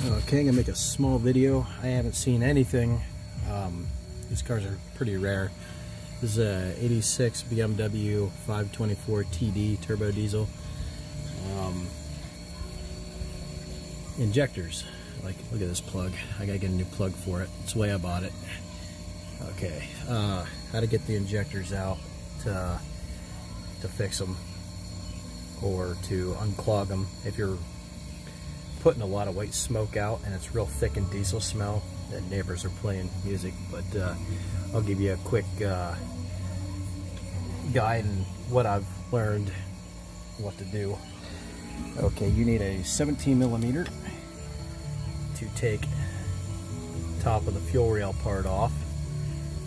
Okay, I'm gonna make a small video. I haven't seen anything. These cars are pretty rare. This is a 86 BMW 524 TD turbo diesel. Injectors. Like, look at this plug. I gotta get a new plug for it. It's the way I bought it. Okay, how to get the injectors out to fix them or to unclog them. If you're putting a lot of white smoke out and it's real thick and diesel smell, and neighbors are playing music, but I'll give you a quick guide and what I've learned what to do. Okay, you need a 17mm to take top of the fuel rail part off.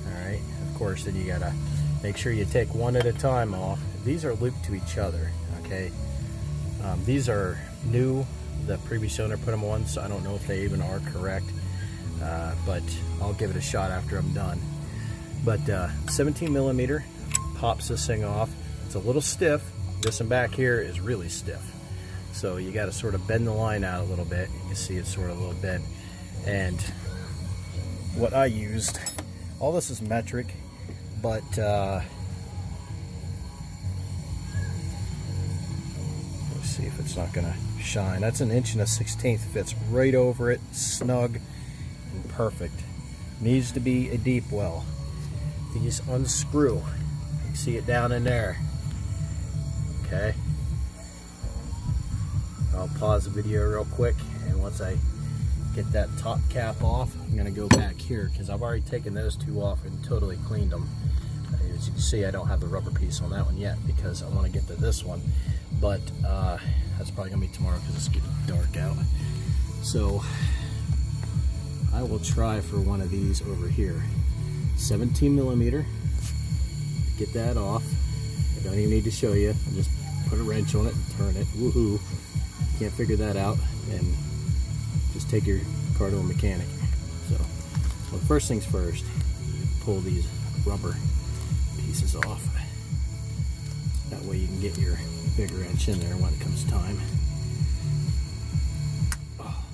Alright, of course, then you gotta make sure you take one at a time off. These are looped to each other, okay? These are new. The previous owner put them on, so I don't know if they even are correct, but I'll give it a shot after I'm done. But 17mm pops this thing off. It's a little stiff. This one back here is really stiff, so you got to sort of bend the line out a little bit. You can see it's sort of a little bent. And what I used, all this is metric, but let's see if it's not gonna shine. That's 1 1/16 inch, fits right over it, snug and perfect. Needs to be a deep well. These unscrew. You can see it down in there. Okay. I'll pause the video real quick, and once I get that top cap off, I'm gonna go back here because I've already taken those two off and totally cleaned them. As you can see, I don't have the rubber piece on that one yet because I want to get to this one, but that's probably gonna be tomorrow because it's getting dark out. So I will try for one of these over here. 17mm. Get that off. I don't even need to show you. I just put a wrench on it and turn it. Woohoo! Can't figure that out, and just take your car to a mechanic. So, well, first things first, pull these rubber pieces off. That way you can get your bigger wrench in there when it comes time. Oh.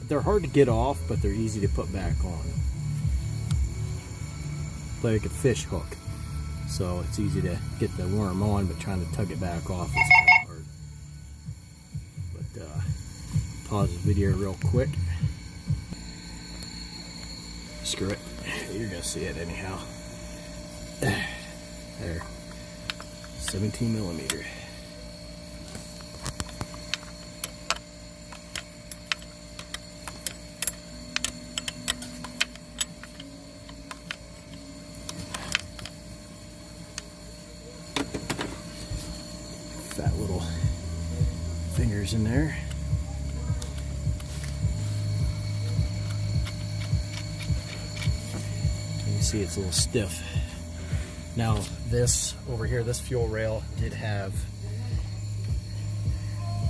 They're hard to get off, but they're easy to put back on. Like a fish hook. So it's easy to get the worm on, but trying to tug it back off is kind of hard. But pause the video real quick. Screw it. You're gonna see it anyhow. There. 17mm. Fat little fingers in there. You can see it's a little stiff. Now this over here, this fuel rail did have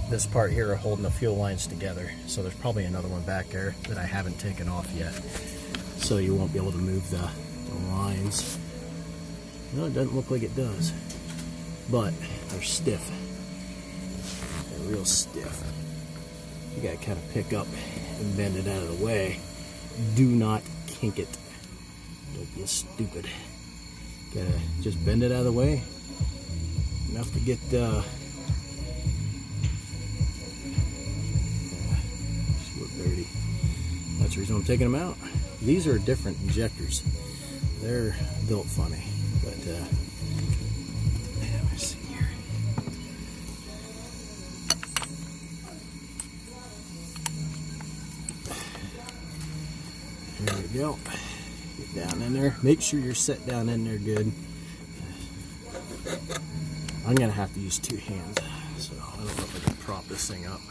this part here holding the fuel lines together. So there's probably another one back there that I haven't taken off yet. So you won't be able to move the lines. No, it doesn't look like it does. But they're stiff. They're real stiff. You gotta kind of pick up and bend it out of the way. Do not kink it. Don't be stupid. Gotta just bend it out of the way. Enough to get it's a little dirty. That's the reason I'm taking them out. These are different injectors. They're built funny, but let's see here. There we go. Get down in there. Make sure you're set down in there good. I'm gonna have to use two hands, so I don't know if I can prop this thing up.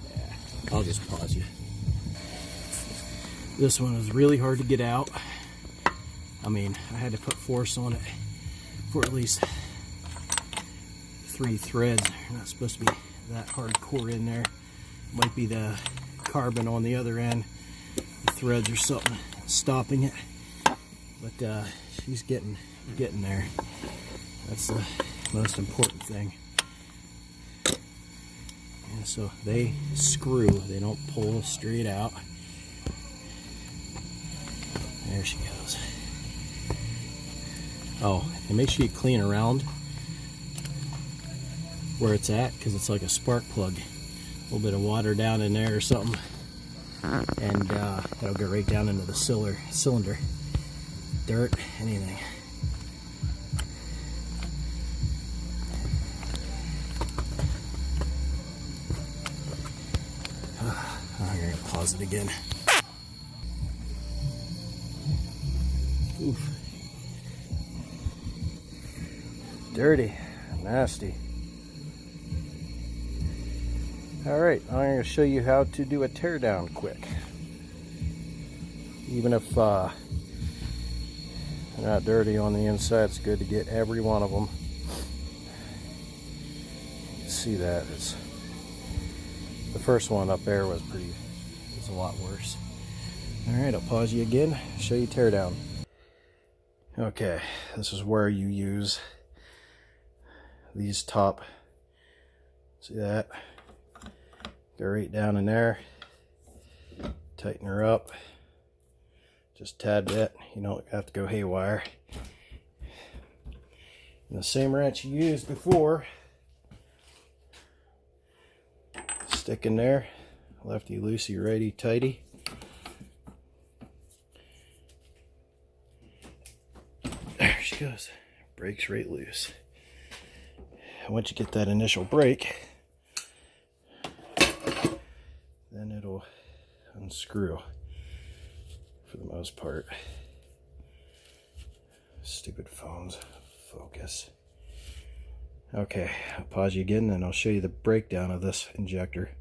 Yeah, I'll just pause you. This one was really hard to get out. I mean, I had to put force on it for at least 3 threads. They're not supposed to be that hardcore in there. Might be the carbon on the other end, the threads or something stopping it, but she's getting there. That's the most important thing. So they screw, they don't pull straight out. There she goes. Oh, and make sure you clean around where it's at, because it's like a spark plug. A little bit of water down in there or something, and that'll go right down into the cylinder. Dirt, anything. I'm going to pause it again. Oof. Dirty, nasty. Alright, I'm going to show you how to do a teardown quick. Even if they're not dirty on the inside, it's good to get every one of them. You can see that it's the first one up there was a lot worse. Alright, I'll pause you again, show you teardown. Okay, this is where you use these top, see that? Go right down in there, tighten her up just a tad bit. You don't have to go haywire. And the same wrench you used before, stick in there, lefty loosey, righty tighty. There she goes, breaks right loose. Once you get that initial break, then it'll unscrew for the most part. Stupid phones, focus. Okay, I'll pause you again and I'll show you the breakdown of this injector.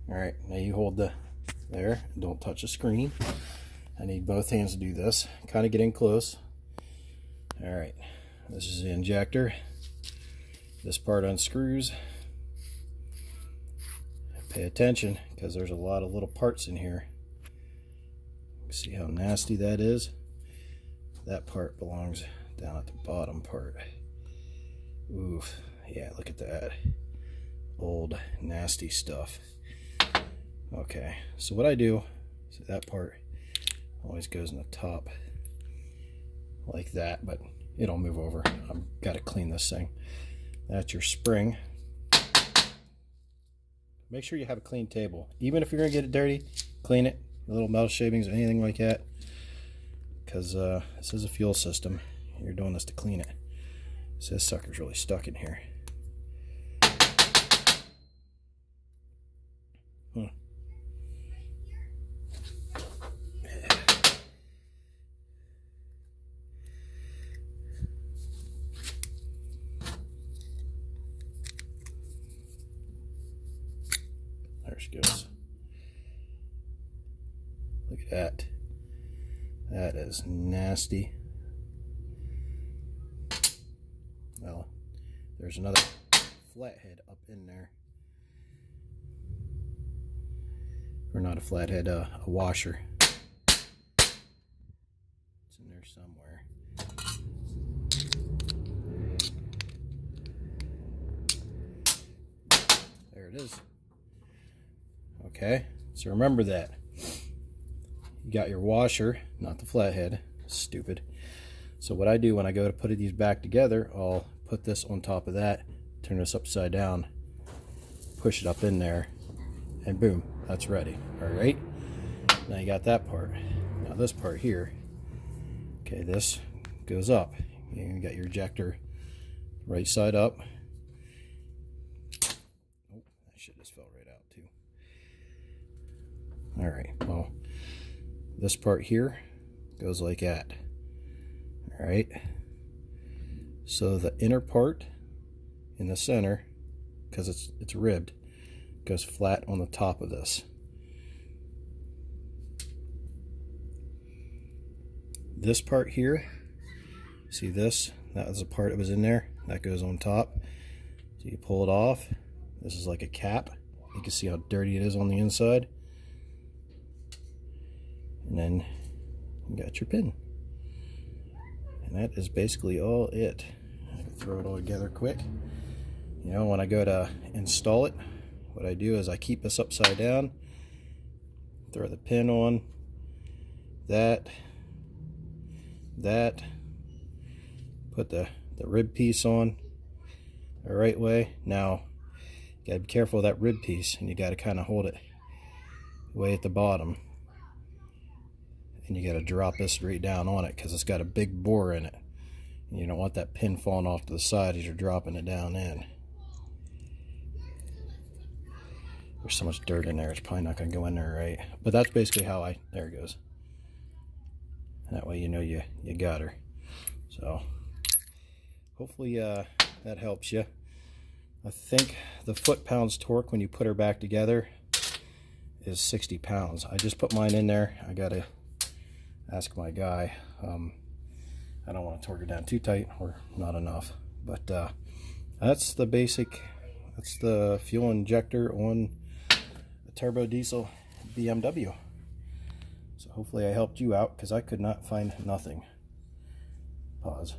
Alright, now you hold there, and don't touch the screen. I need both hands to do this. Kind of get in close. Alright, this is the injector. This part unscrews. Pay attention, because there's a lot of little parts in here. See how nasty that is? That part belongs down at the bottom part. Oof, yeah, look at that. Old, nasty stuff. Okay, so what I do, see that part always goes in the top like that, but it'll move over. I've got to clean this thing. That's your spring. Make sure you have a clean table. Even if you're going to get it dirty, clean it. Little metal shavings, anything like that. Because this is a fuel system. You're doing this to clean it. So this sucker's really stuck in here. There she goes. Look at that. That is nasty. Well, there's another flathead up in there. Or not a flathead, a washer. It's in there somewhere. There it is. Okay, so remember that. You got your washer, not the flathead. Stupid. So what I do when I go to put these back together, I'll put this on top of that, turn this upside down, push it up in there, and boom, that's ready. Alright, now you got that part. Now this part here, okay, this goes up. You got your ejector right side up. Oh, that shit just fell right out too. Alright, well, this part here goes like that. Alright, so the inner part in the center, because it's ribbed, goes flat on the top of this. This part here, see this? That was the part that was in there. That goes on top. So you pull it off. This is like a cap. You can see how dirty it is on the inside. And then you got your pin. And that is basically all it. I can throw it all together quick. You know, when I go to install it, what I do is I keep this upside down, throw the pin on, that, put the rib piece on the right way. Now, you gotta be careful of that rib piece, and you gotta kind of hold it way at the bottom. And you gotta drop this right down on it because it's got a big bore in it. And you don't want that pin falling off to the side as you're dropping it down in. There's so much dirt in there, it's probably not gonna go in there right. But that's basically how there it goes. That way you know you got her. So hopefully that helps you. I think the foot-pounds torque when you put her back together is 60 pounds. I just put mine in there. I gotta ask my guy. I don't want to torque it down too tight or not enough. But that's the basic. That's the fuel injector on a turbo diesel BMW. So hopefully I helped you out because I could not find nothing. Pause.